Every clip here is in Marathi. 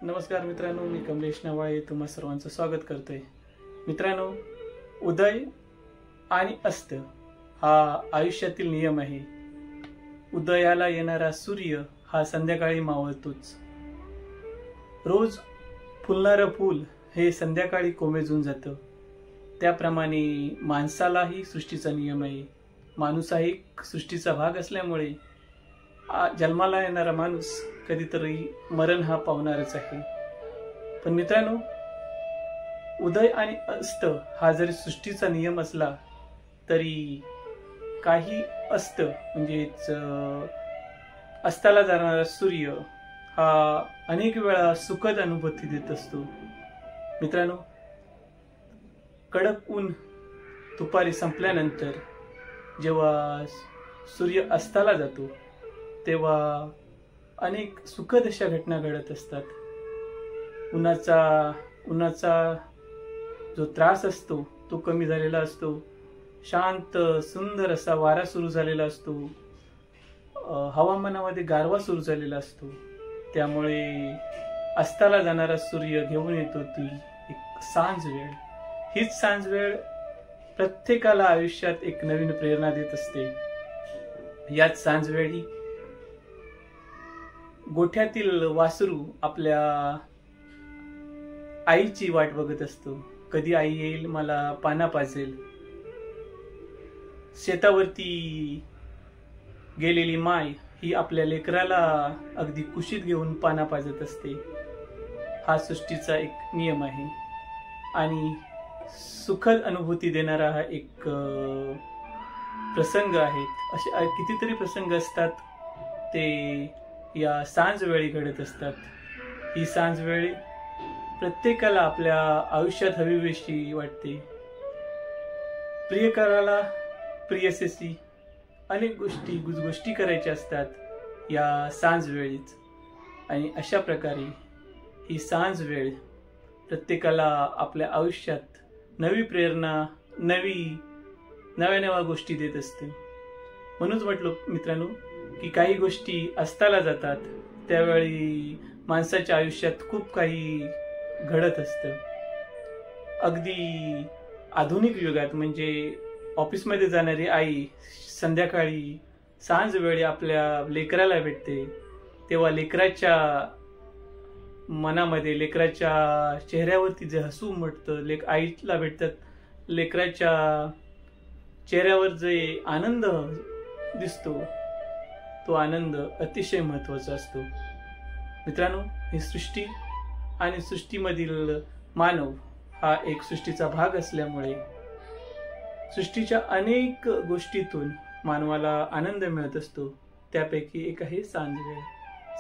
नमस्कार मित्रांनो, मी कमलेश नवाळे तुम्हा सर्वांचं स्वागत करतोय। मित्रांनो, उदय आणि अस्त हा आयुष्यातील नियम आहे। उदयाला येणारा सूर्य हा संध्याकाळी मावळतोच। रोज फुलणारं फूल हे संध्याकाळी कोमेजून जातं। त्याप्रमाणे माणसालाही सृष्टीचा नियम आहे। माणूस हा एक सृष्टीचा भाग असल्यामुळे जन्माला येणारा माणूस कधीतरी मरण हा पावणारच आहे। पण मित्रांनो, उदय आणि अस्त हा जरी सृष्टीचा नियम असला तरी काही अस्त म्हणजेच अस्ताला जाणारा सूर्य हा अनेक वेळा सुखद अनुभूती देत असतो। मित्रांनो, कडक ऊन दुपारी संपल्यानंतर जेव्हा सूर्य अस्ताला जातो तेव्हा अनेक सुखद अशा घटना घडत असतात। उन्हाचा जो त्रास असतो तो कमी झालेला असतो। शांत सुंदर असा वारा सुरू झालेला असतो। हवामानामध्ये गारवा सुरू झालेला असतो। त्यामुळे अस्ताला जाणारा सूर्य घेऊन येतो ती एक सांज वेळ। हीच सांज वेळ प्रत्येकाला आयुष्यात एक नवीन प्रेरणा देत असते। याच सांज वेळी गोठ्यातील वासरू आपल्या आईची वाट बघत असतो। कधी आई येईल, मला पाना पाजेल। शेतावरती गेलेली माय ही आपल्या लेकराला अगदी कुशीत घेऊन पाना पाजत असते। हा सृष्टीचा एक नियम आहे आणि सुखद अनुभूती देणारा हा एक प्रसंग आहेत। असे कितीतरी प्रसंग असतात, ते या सांज वेळी घडत असतात। ही सांज वेळी प्रत्येकाला आपल्या आयुष्यात हवीशी वाटते। प्रियकराला प्रियसेशी अनेक गोष्टी करायच्या असतात या सांज वेळीच। आणि अशा प्रकारे ही सांज वेळ प्रत्येकाला आपल्या आयुष्यात नवी प्रेरणा, नव्या गोष्टी देत असते। म्हणूनच म्हटलं मित्रांनो की काही गोष्टी अस्ताला जातात त्यावेळी माणसाच्या आयुष्यात खूप काही घडत असतं। अगदी आधुनिक युगात म्हणजे ऑफिसमध्ये जाणारी आई संध्याकाळी सांज वेळी आपल्या लेकराला भेटते, तेव्हा लेकराच्या मनामध्ये, लेकराच्या चेहऱ्यावरती जे हसू उमटतं, आईला भेटतात, लेकराच्या चेहऱ्यावर जे आनंद दिसतो तो आनंद अतिशय महत्त्वाचा असतो। मित्रांनो, ही सृष्टी आणि सृष्टीमधील मानव हा एक सृष्टीचा भाग असल्यामुळे सृष्टीच्या अनेक गोष्टीतून मानवाला आनंद मिळत असतो। त्यापैकी एक आहे सांजवेळ।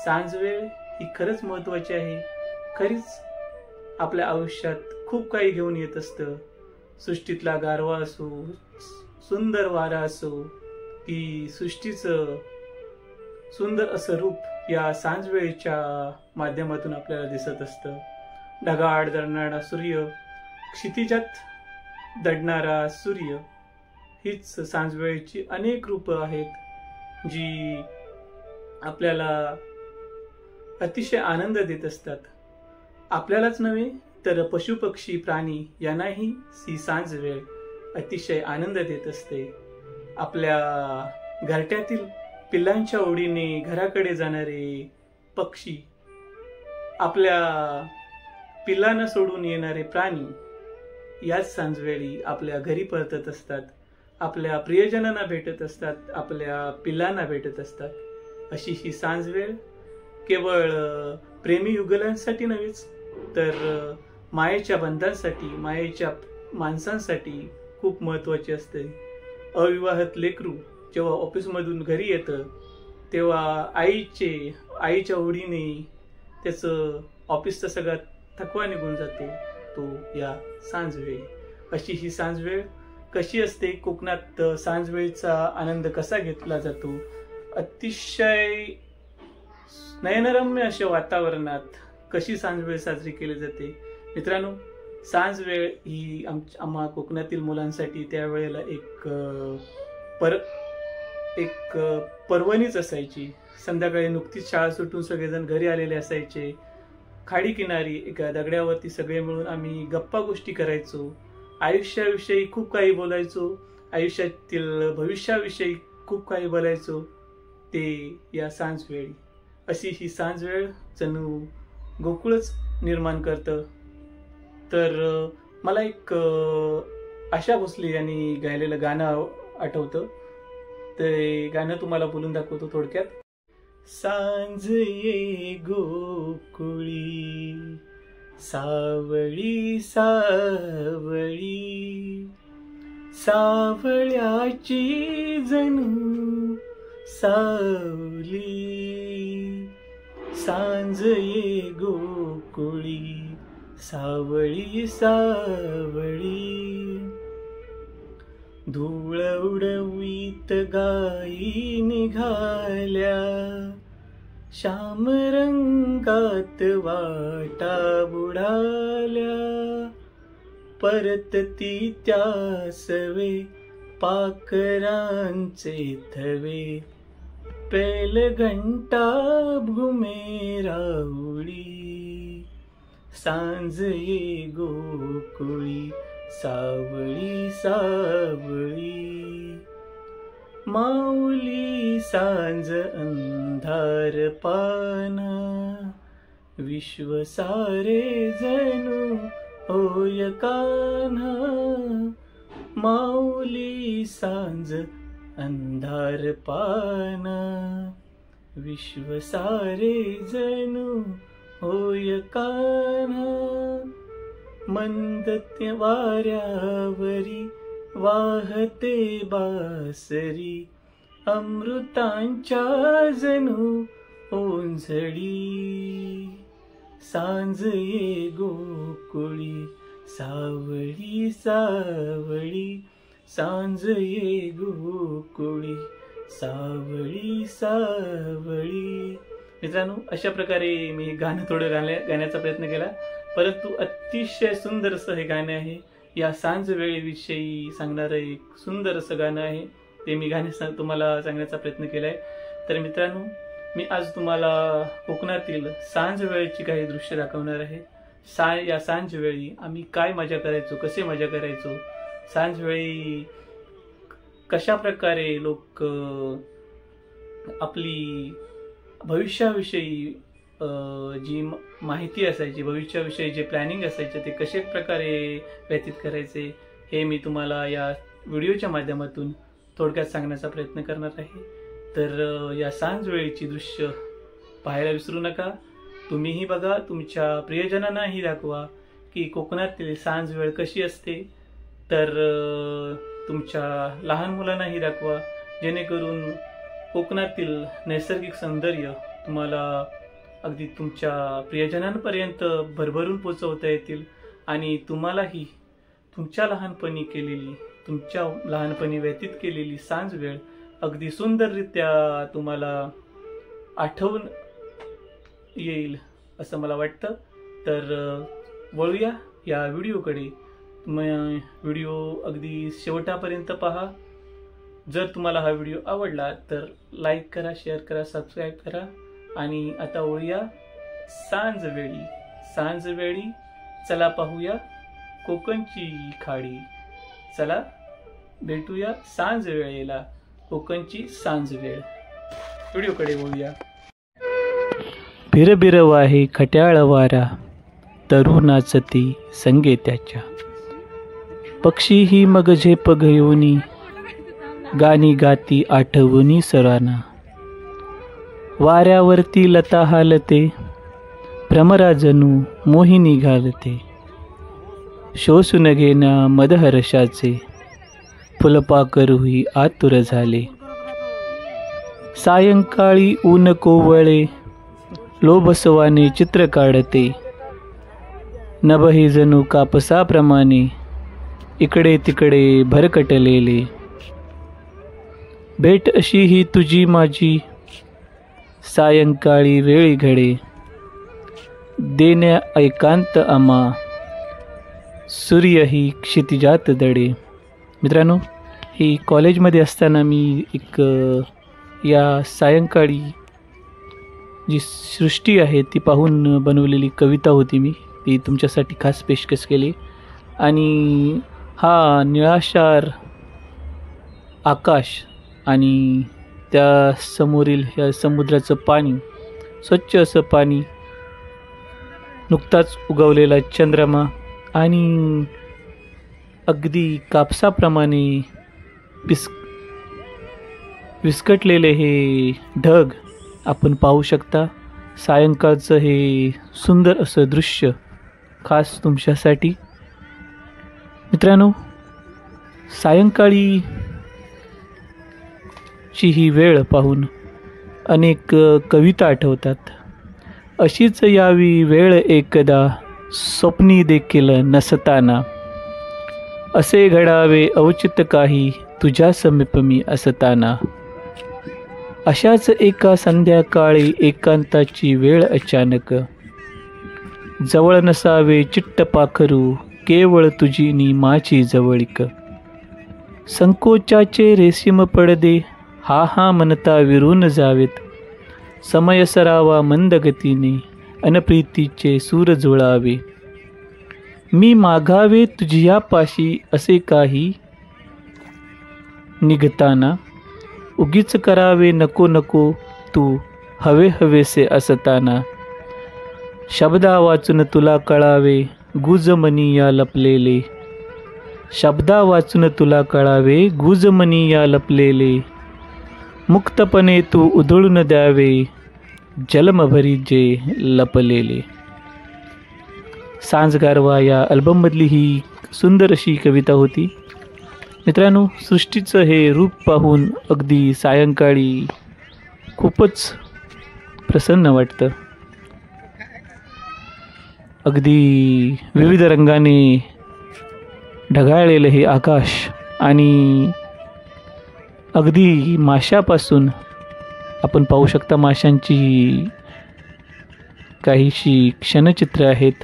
सांजवेळ ही खरंच महत्त्वाची आहे। खरीच आपल्या आयुष्यात खूप काही घेऊन येत असतं। सृष्टीतला गारवा असो, सुंदर वारा असो, की सृष्टीचं सुंदर असं रूप या सांजवेळीच्या माध्यमातून आपल्याला दिसत असतं। ढगाळ दडणारा सूर्य, क्षितिजात दडणारा सूर्य, हीच सांजवेळीची अनेक रूपं आहेत जी आपल्याला अतिशय आनंद देत असतात। आपल्यालाच नव्हे तर पशु पक्षी प्राणी यांनाही ही सांज वेळ अतिशय आनंद देत असते। आपल्या घरट्यातील पिल्लांच्या ओढीने घराकडे जाणारे पक्षी, आपल्या पिल्लांना सोडून येणारे प्राणी याच सांजवेळी आपल्या घरी परतत असतात, आपल्या प्रियजनांना भेटत असतात, आपल्या पिल्लांना भेटत असतात। अशी ही सांजवेळ केवळ प्रेमी युगलांसाठी नव्हेच तर मायेच्या बंधांसाठी, मायेच्या माणसांसाठी खूप महत्त्वाची असते। अविवाहित लेकरू जेव्हा ऑफिसमधून घरी येतं तेव्हा आईच्या ओढीने त्याचं ऑफिसचा सगळा थकवा निघून जातो, तो या सांजवेळी। अशी ही सांजवेळ कशी असते, कोकणात सांजवेळीचा आनंद कसा घेतला जातो, अतिशय नयनरम्य अशा वातावरणात कशी सांजवेळ साजरी केली जाते। मित्रांनो, सांजवेळ ही आम्हा कोकणातील मुलांसाठी त्यावेळेला एक पर्वणीच असायची। संध्याकाळी नुकतीच शाळा सुटून सगळेजण घरी आलेले असायचे। खाडी किनारी एका दगड्यावरती सगळे मिळून आम्ही गप्पा गोष्टी करायचो, आयुष्याविषयी खूप काही बोलायचो, आयुष्यातील भविष्याविषयी खूप काही बोलायचो, ते या सांजवेळी. अशी ही सांजवेळ जणू गोकुळच निर्माण करतं. तर मला एक आशा भोसले यांनी गायलेलं गाणं आठवतं. ते गाणं तुम्हाला बोलून दाखवतो थोडक्यात. सांज ये गोकुळी सावळी सावळी, सावळ्याची जणू सावली. सांज ये गोकुळी सावळी सावळी, धूळ उडवीत गायी निघाल्या, श्याम रंगात वाटा बुडाल्या. परतती त्या सवे पाखरांचे थवे, पेल घंटा घुमे राहुळी. सांज ये गोकुळी सावळी सावळी, माऊली सांज अंधार पाना, विश्व सारे जणू होय कान्हा. माऊली सांज अंधार पाना, विश्व सारे जणू होय कान्हा. मंद वाऱ्यावरी वाहते बासरी, अमृतांच्या जणू ओंजळी. सांज ये गोकुळी सावळी सावळी, सांज ये गोकुळी सावळी सावळी. मित्रांनो, अशा प्रकारे मी गाणं थोडं गाण्याचा प्रयत्न केला, परंतु अतिशय सुंदर असं हे गाणं आहे. या सांज वेळेविषयी सांगणारं एक सुंदर असं गाणं आहे. ते मी तुम्हाला सांगण्याचा प्रयत्न केलाय. तर मित्रांनो, मी आज तुम्हाला कोकणातील सांज वेळेची काही दृश्य दाखवणार आहे. या सांज वेळी आम्ही काय मजा करायचो, कसे मजा करायचो, सांज वेळी कशा प्रकारे लोक आपली भविष्याविषयी जी माहिती असायची, भविष्याविषयी जे प्लॅनिंग असायचे, ते कशा प्रकारे व्यतीत करायचे, हे मी तुम्हाला या व्हिडिओच्या माध्यमातून थोडक्यात सांगण्याचा प्रयत्न करणार आहे. तर या सांज वेळेची दृश्य पाहायला विसरू नका. तुम्हीही बघा, तुमच्या प्रियजनांनाही दाखवा की कोकणातील सांज वेळ कशी असते. तर तुमच्या लहान मुलांनाही दाखवा, जेणेकरून कोकणातील नैसर्गिक सौंदर्य तुम्हाला अगदी तुमच्या प्रियजनांपर्यंत भरभरून पोचवता येतील आणि तुम्हालाही तुमच्या लहानपणी व्यतीत केलेली सांज वेळ अगदी सुंदररित्या तुम्हाला आठवून येईल असं मला वाटतं. तर वळूया या व्हिडिओकडे. व्हिडिओ अगदी शेवटापर्यंत पहा. जर तुम्हाला हा व्हिडिओ आवडला तर लाईक करा, शेअर करा, सबस्क्राईब करा. आणि आता वळूया सांज वेळी. चला पाहूया कोकणची खाडी. चला भेटूया सांज वेळेला, कोकणची सांज वेळ. व्हिडिओकडे वळूया. बिरबिर वाहे खट्याळ वारा, तरू नाचती संगे त्याच्या. पक्षीही मग झेप घेऊनी, गाणी गाती आठवणी सरांना. वाऱ्यावरती लता हालते, भ्रमरा जणू मोहिनी घालते. शोषून घेण्या मदहर्षाचे, फुलपाखरूही आतुर झाले. सायंकाळी ऊन कोवळे, लोभसवाने चित्र काढते. नभही जणू कापसाप्रमाणे, इकडे तिकडे भरकटलेले. भेट अशी ही तुझी माझी, सायंकाळी वेळी घडे. देण्या एकांत आम्हा, सूर्यही क्षितिजात दडे. मित्रांनो, ही कॉलेजमध्ये असताना मी एक या सायंकाळी जी सृष्टी आहे ती पाहून बनवलेली कविता होती मी, ती तुमच्यासाठी खास पेशकश केली. आणि हा निळाशार आकाश आणि त्या समोरील ह्या समुद्राचं पाणी, स्वच्छ असं पाणी, नुकताच उगवलेला चंद्रमा आणि अगदी कापसाप्रमाणे विस्कटलेले हे ढग आपण पाहू शकता. सायंकाळचं हे सुंदर असं दृश्य खास तुमच्यासाठी. मित्रांनो, सायंकाळी ची ही वेळ पाहून अनेक कविता आठवतात. अशीच यावी वेळ एकदा स्वप्नी देखील नसताना, असे घडावे अवचित काही तुझ्या समीप मी असताना. अशाच एका संध्याकाळी एकांताची वेळ अचानक, जवळ नसावे चिट्ट पाखरू केवळ तुझी नि माझी जवळीक. संकोचाचे रेशीम पडदे हा हा म्हणता विरून जावेत, समय सरावा मंद गतीने अनप्रीतीचे सूर जुळावे. मी मागावे तुझ्या पाशी असे काही निघताना, उगीच करावे नको नको तू हवे हवेसे असताना. शब्दा वाचून तुला कळावे गुजमनी या लपलेले, शब्दा वाचून तुला कळावे गुजमनी या लपलेले. मुक्तपणे तू उधळून द्यावे जलमभरी जे लपलेले. सांज गारवा या अल्बममधली ही सुंदर अशी कविता होती. मित्रांनो, सृष्टीचं हे रूप पाहून अगदी सायंकाळी खूपच प्रसन्न वाटतं. अगदी विविध रंगाने ढगाळलेलं हे आकाश आणि अगदी माशापासून आपण पाहू शकता, माशांची काहीशी क्षणचित्र आहेत.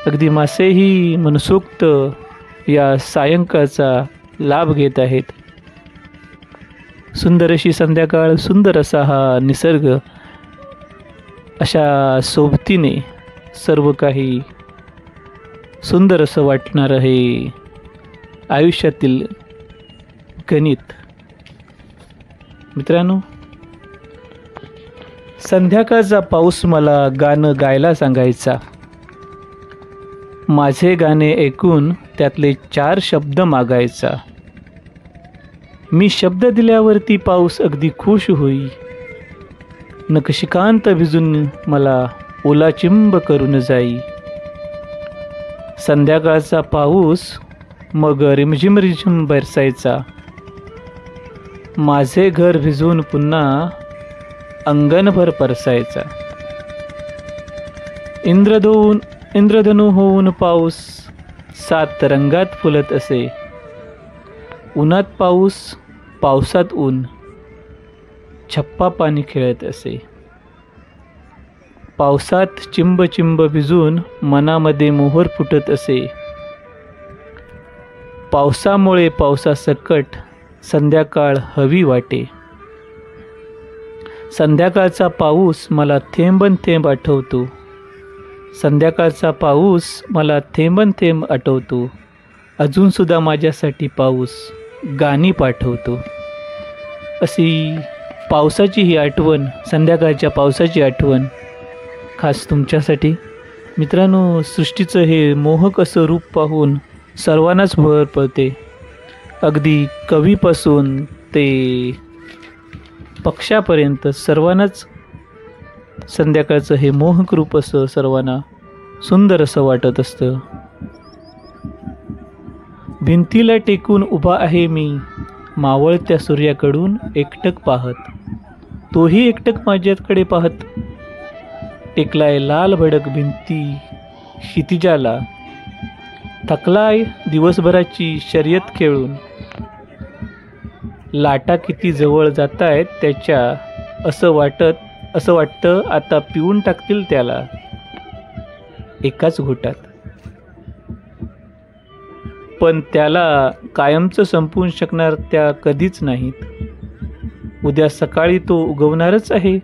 अगदी मासेही मनसोक्त या सायंकाळचा लाभ घेत आहेत. सुंदर अशी संध्याकाळ, सुंदर असा हा निसर्ग, अशा सोबतीने सर्व काही सुंदर असं वाटणारं हे आयुष्यातील गणित. मित्रांनो, संध्याकाळचा पाऊस मला गाणं गायला सांगायचा. माझे गाणे ऐकून त्यातले 4 शब्द मागायचा. मी शब्द दिल्यावरती पाऊस अगदी खुश होई. नकशिकांत भिजून मला ओलाचिंब करून जाई. संध्याकाळचा पाऊस मग रिमझिम रिमझिम बरसायचा. माझे घर भिजून पुन्हा अंगणभर परसायचा. इंद्रधनु होऊन पाऊस 7 रंगात फुलत असे. उन्हात पाऊस, पावसात ऊन, छप्पा पाणी खेळत असे. पावसात चिंब चिंब भिजून मनामध्ये मोहर फुटत असे. पावसामुळे पावसासकट संध्याकाळ हवी वाटे. संध्याकाळचा पाऊस मला थेंबन थेंब आठवतो. संध्याकाळचा पाऊस मला थेंबन थेंब आठवतो. अजूनसुद्धा माझ्यासाठी पाऊस गाणी पाठवतो. अशी पावसाची ही आठवण, संध्याकाळच्या पावसाची आठवण खास तुमच्यासाठी. मित्रांनो, सृष्टीचं हे मोहक असं रूप पाहून सर्वांनाच भर पडते. अगदी कवीपासून ते पक्ष्यापर्यंत सर्वांनाच संध्याकाळचं हे मोहक रूप असं सर्वांना सुंदर असं वाटत असतं. भिंतीला टेकून उभा आहे मी मावळत्या सूर्याकडून एकटक पाहत. तोही एकटक माझ्याकडे पाहत. टेकलाय लाल भडक भिंती क्षितिजाला. थकलाय दिवसभराची शर्यत खेळून. लाटा किती जवळ जात आहेत त्याच्या, असं वाटतं आता पिऊन टाकतील त्याला एकाच घोटात. पण त्याला कायमचं संपवून शकणार त्या कधीच नाहीत. उद्या सकाळी तो उगवणारच आहे.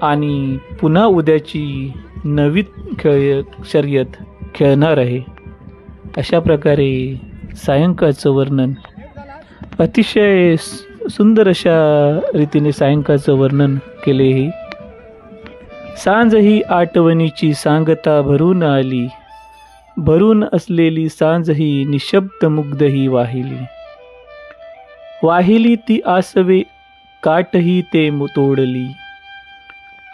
आणि पुन्हा उद्याची नवी शर्यत खेळणार आहे. अशा प्रकारे सायंकाळचं वर्णन अतिशय सुंदर अशा रीतीने सायंकाळचं वर्णन केले आहे. सांज ही आठवणीची सांगता भरून आली, भरून असलेली सांज ही निशब्द मुग्ध ही वाहिली. वाहिली ती आसवे काटही ते तोडली,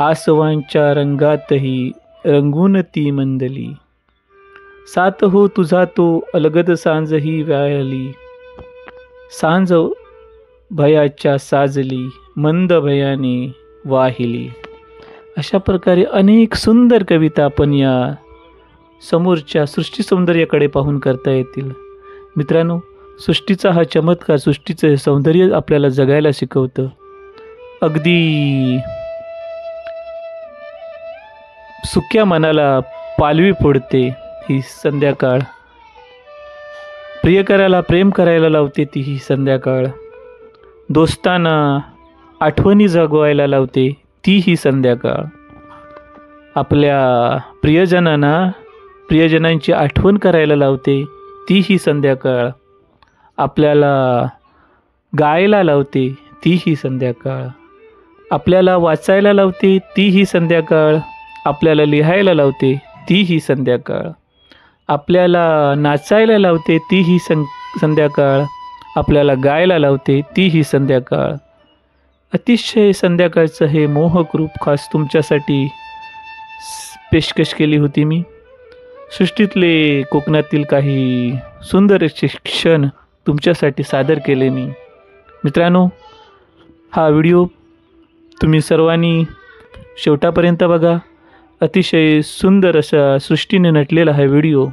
आसवांच्या रंगातही रंगून ती मंदली. सात हो तुझा तो अलगद सांज ही व्यायली, सांज भयाच्या साजली मंद भयाने वाहिली. अशा प्रकारे अनेक सुंदर कविता आपण या समोरच्या सृष्टी सौंदर्याकडे पाहून करता येतील. मित्रांनो, सृष्टीचा हा चमत्कार, सृष्टीचं हे सौंदर्य आपल्याला जगायला शिकवतं. अगदी सुक्या मनाला पालवी फोडते ही संध्याकाळ, प्रियकराला प्रेम करायला लावते ती ही संध्याकाळ, दोस्तांना आठवणी जगवायला लावते ती ही संध्याकाळ, आपल्या प्रियजनांची आठवण करायला लावते ती ही संध्याकाळ, आपल्याला गायला लावते ती ही संध्याकाळ, आपल्याला वाचायला लावते ती ही संध्याकाळ, आपल्याला लिहायला लावते ती ही संध्याकाळ, आपल्याला नाचायला लावते ती ही संध्याकाळ, आपल्याला गायला लावते ती ही संध्याकाळ. अतिशय संध्याकाळचं हे मोहक रूप खास तुमच्यासाठी पेशकश केली होती मी. सृष्टीतले कोकणातील काही सुंदर क्षण तुमच्यासाठी सादर केले मी. मित्रांनो, हा व्हिडिओ तुम्ही सर्वांनी शेवटापर्यंत बघा. अतिशय सुंदर असा सृष्टीने नटलेला हा व्हिडिओ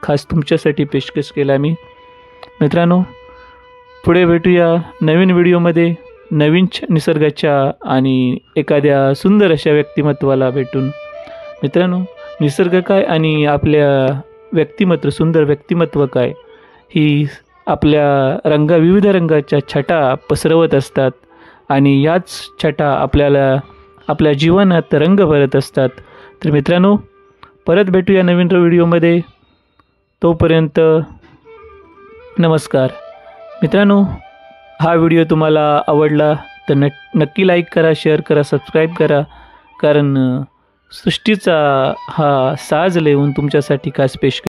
खास तुमच्यासाठी पेशकश केला मी. मित्रांनो, पुढे भेटूया नवीन व्हिडिओमध्ये, नवीन निसर्गाच्या आणि एखाद्या सुंदर अशा व्यक्तिमत्वाला भेटून. मित्रांनो, निसर्ग काय आणि आपल्या व्यक्तिमत्व, सुंदर व्यक्तिमत्व काय, ही आपल्या विविध रंगाच्या छटा पसरवत असतात आणि याच छटा आपल्याला आपल्या जीवनात रंग भरत असतात. तर मित्रांनो, परत भेटूया नवीन व्हिडिओमध्ये. तोपर्यंत नमस्कार. मित्रांनो, हा व्हिडिओ तुम्हाला आवडला तर नक्की लाईक करा, शेअर करा, सबस्क्राईब करा. कारण सृष्टीचा हा साज लेवून तुमच्यासाठी खास पेश